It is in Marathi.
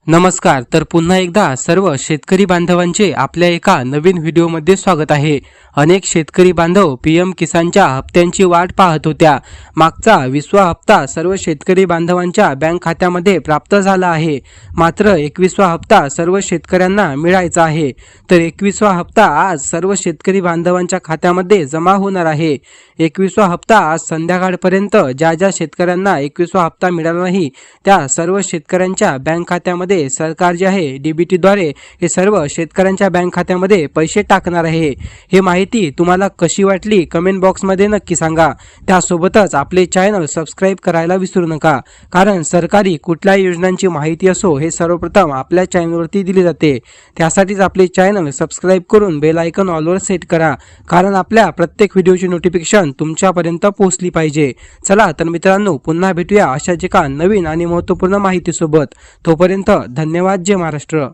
नमस्कार। तर पुन्हा एकदा सर्व शेतकरी बांधवांचे आपल्या एका नवीन व्हिडिओमध्ये स्वागत आहे। अनेक शेतकरी बांधव पीएम किसानच्या हप्त्यांची वाट पाहत होत्या। मागचा 20वा हप्ता सर्व शेतकरी बांधवांच्या बँक खात्यामध्ये प्राप्त झाला आहे। मात्र 21वा हप्ता सर्व शेतकऱ्यांना मिळायचा आहे। तर 21वा हप्ता आज सर्व शेतकरी बांधवांच्या खात्यामध्ये जमा होणार आहे। 21वा हप्ता आज संध्याकाळपर्यंत ज्या शेतकऱ्यांना 21वा हप्ता मिळाला नाही त्या सर्व शेतकऱ्यांच्या बँक खात्यामध्ये सरकार जे आहे डीबीटी द्वारे हे सर्व शेतकऱ्यांच्या बँक खात्यामध्ये पैसे टाकणार आहे। हे माहिती तुम्हाला कशी वाटली कमेंट बॉक्समध्ये नक्की सांगा। त्यासोबतच आपले चॅनल सबस्क्राइब करायला विसरू नका, कारण सरकारी कुठल्याही योजनांची माहिती असो हे सर्वप्रथम आपल्या चॅनलवरती दिली जाते। त्यासाठीच आपले चॅनल सबस्क्राइब करून बेल आयकॉन ऑलवर सेट करा, कारण आपल्या प्रत्येक व्हिडिओची नोटिफिकेशन तुमच्यापर्यंत पोहोचली पाहिजे। चला तर मित्रांनो, पुन्हा भेटूया अशाच एका नवीन आणि महत्त्वपूर्ण माहितीसोबत। तोपर्यंत धन्यवाद। जय महाराष्ट्र।